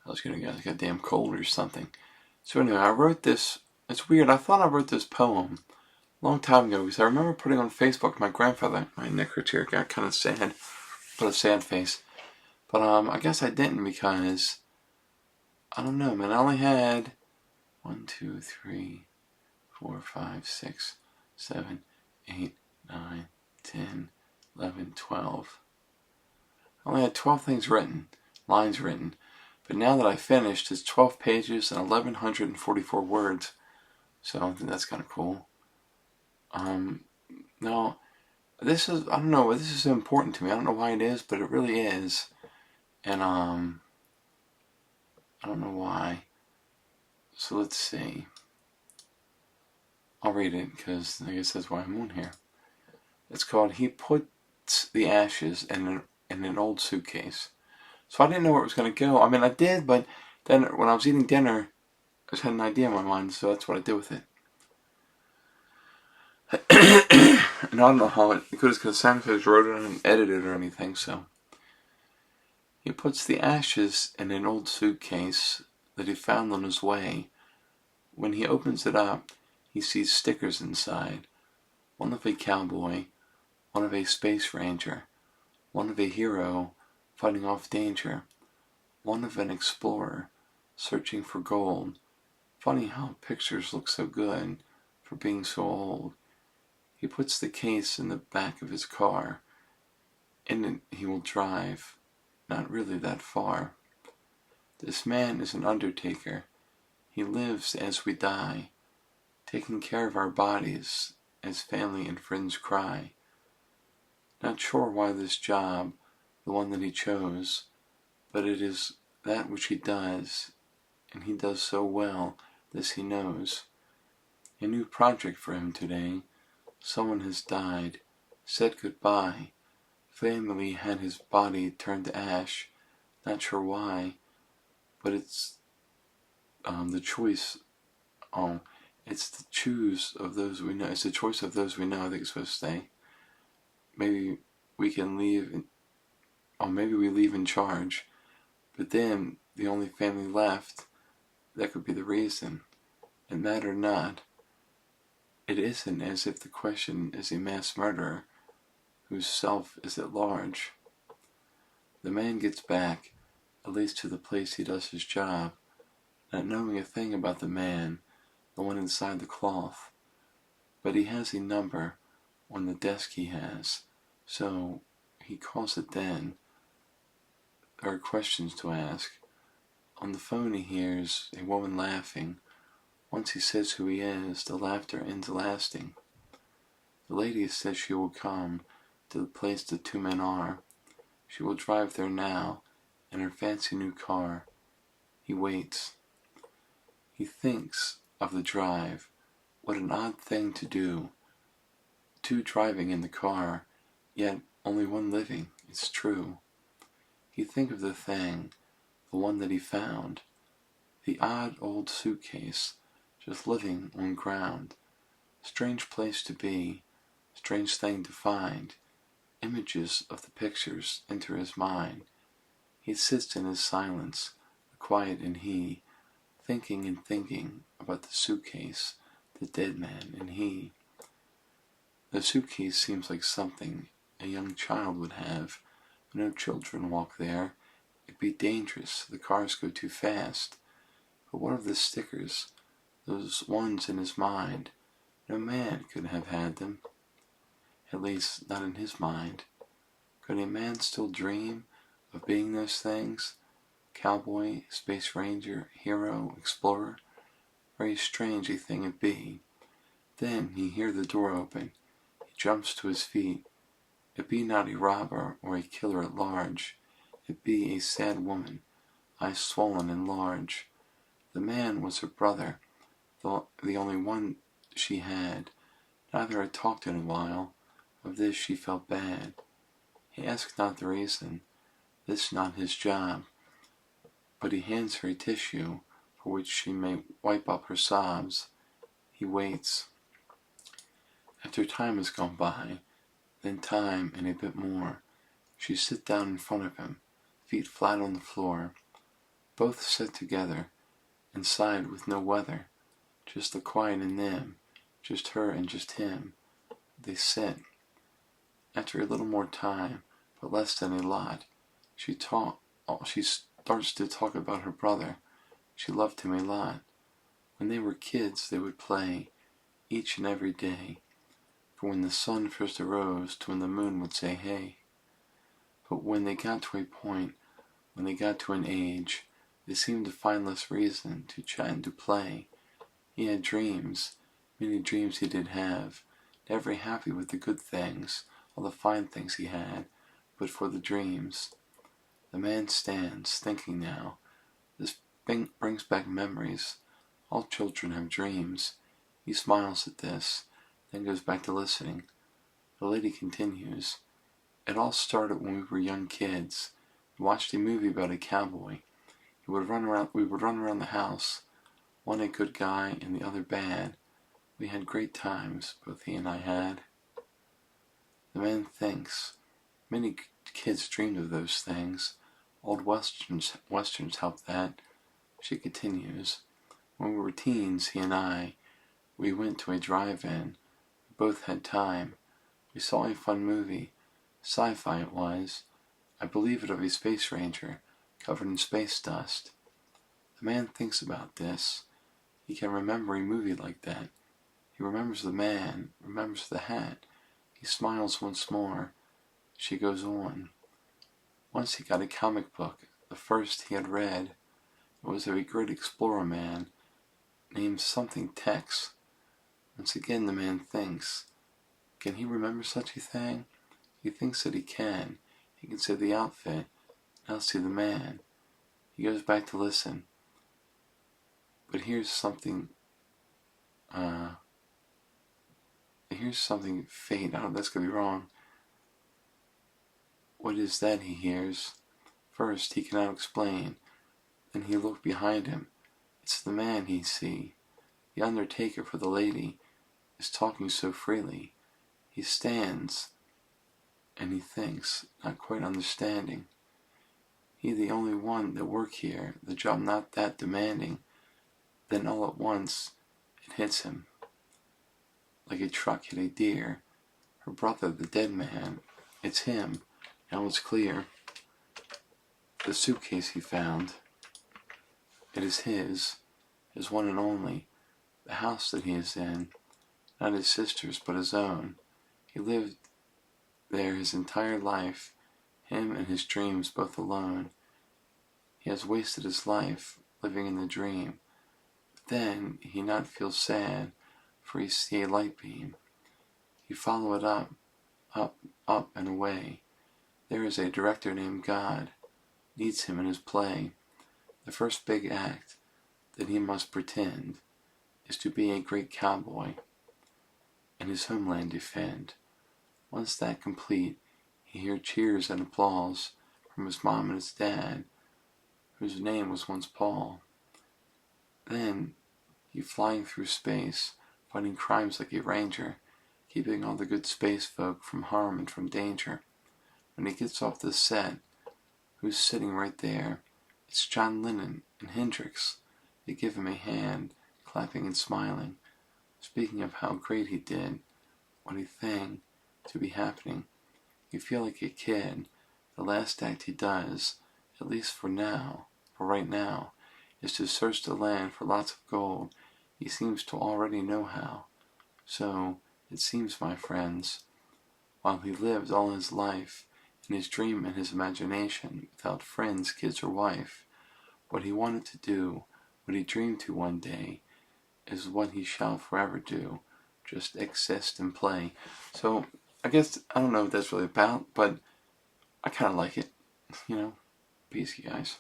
I was gonna get like a damn cold or something. So anyway, I wrote this. It's weird. I thought I wrote this poem a long time ago because I remember putting on Facebook. My grandfather, my necroteer, got kind of sad, put a sad face. But I guess I didn't because I don't know, man. I only had 1, 2, 3, 4, 5, 6, 7, 8, 9, 10, 11, 12. I only had 12 things written, lines written. But now that I finished, it's 12 pages and 1,144 words. So I think that's kind of cool. Now, this is, I don't know, this is important to me. I don't know why it is, but it really is. And, I don't know why. So let's see. I'll read it because I guess that's why I'm on here. It's called He Puts the Ashes in an Old Suitcase. So I didn't know where it was going to go. I mean, I did, but then when I was eating dinner, I just had an idea in my mind, so that's what I did with it. And I don't know how it goes because Sanchez wrote it and edited it or anything, so. He puts the ashes in an old suitcase that he found on his way. When he opens it up, he sees stickers inside. One of a cowboy, one of a space ranger, one of a hero fighting off danger, one of an explorer searching for gold. Funny how pictures look so good for being so old. He puts the case in the back of his car. In it he will drive, not really that far. This man is an undertaker. He lives as we die, taking care of our bodies as family and friends cry. Not sure why this job, the one that he chose, but it is that which he does, and he does so well, this he knows. A new project for him today. Someone has died, said goodbye. Family had his body turned to ash. Not sure why, but it's the choice. It's the choose of those we know. It's the choice of those we know. I think it's supposed to say. Maybe we can leave, or maybe we leave in charge. But then the only family left. That could be the reason. And that or not, it isn't as if the question is a mass murderer whose self is at large. The man gets back, at least to the place he does his job, not knowing a thing about the man, the one inside the cloth. But he has a number on the desk he has, so he calls it then. There are questions to ask. On the phone he hears a woman laughing. Once he says who he is, the laughter ends lasting. The lady says she will come to the place the two men are. She will drive there now in her fancy new car. He waits. He thinks of the drive. What an odd thing to do. Two driving in the car, yet only one living, it's true. He thinks of the thing, the one that he found, the odd old suitcase, just living on ground. Strange place to be, strange thing to find. Images of the pictures enter his mind. He sits in his silence, the quiet and he, thinking and thinking about the suitcase, the dead man and he. The suitcase seems like something a young child would have. No children walk there. It'd be dangerous. The cars go too fast. But what of the stickers? Those ones in his mind. No man could have had them. At least, not in his mind. Could a man still dream of being those things? Cowboy, space ranger, hero, explorer? Very strange a thing it be. Then he hear the door open. He jumps to his feet. It be not a robber or a killer at large. It be a sad woman, eyes swollen and large. The man was her brother, the only one she had. Neither had talked in a while. Of this she felt bad. He asked not the reason. This not his job. But he hands her a tissue for which she may wipe up her sobs. He waits. After time has gone by, then time and a bit more, she sit down in front of him, feet flat on the floor. Both sat together and sighed with no weather, just the quiet in them, just her and just him. They sit. After a little more time, but less than a lot, she starts to talk about her brother. She loved him a lot. When they were kids, they would play each and every day, from when the sun first arose to when the moon would say hey. But when they got to a point, when they got to an age, they seemed to find less reason to chat and to play. He had dreams, many dreams he did have, never happy with the good things, all the fine things he had, but for the dreams. The man stands, thinking now. This brings back memories. All children have dreams. He smiles at this, then goes back to listening. The lady continues. It all started when we were young kids. We watched a movie about a cowboy. We would run around the house, one a good guy and the other bad. We had great times, both he and I had. The man thinks. Many kids dreamed of those things. Old westerns helped that. She continues. When we were teens, he and I, we went to a drive-in. We both had time. We saw a fun movie. Sci-fi it was. I believe it of a space ranger, covered in space dust. The man thinks about this. He can remember a movie like that. He remembers the man, remembers the hat. He smiles once more. She goes on. Once he got a comic book, the first he had read. It was of a great explorer man, named something Tex. Once again the man thinks. Can he remember such a thing? He thinks that he can. He can see the outfit. Now see the man. He goes back to listen. But here's something faint. Oh, that's gonna be wrong. What is that he hears? First he cannot explain. Then he looked behind him. It's the man he see. The undertaker for the lady is talking so freely. He stands and he thinks, not quite understanding. He the only one that work here, the job not that demanding. Then all at once it hits him. Like a truck hit a deer. Her brother, the dead man. It's him. Now it's clear. The suitcase he found. It is his one and only. The house that he is in. Not his sister's, but his own. He lived there his entire life. Him and his dreams both alone. He has wasted his life living in the dream. But then he not feel sad, for he see a light beam. He follow it up, and away. There is a director named God, needs him in his play. The first big act that he must pretend is to be a great cowboy and his homeland defend. Once that complete, he hear cheers and applause from his mom and his dad, whose name was once Paul. Then he flying through space, fighting crimes like a ranger, keeping all the good space folk from harm and from danger. When he gets off the set, who's sitting right there? It's John Lennon and Hendrix. They give him a hand, clapping and smiling, speaking of how great he did. What a thing to be happening. You feel like a kid. The last act he does, at least for right now, is to search the land for lots of gold. He seems to already know how. So, it seems, my friends, while he lived all his life in his dream and his imagination, without friends, kids, or wife, what he wanted to do, what he dreamed to one day, is what he shall forever do. Just exist and play. So, I guess, I don't know what that's really about, but I kind of like it. Peace, you guys.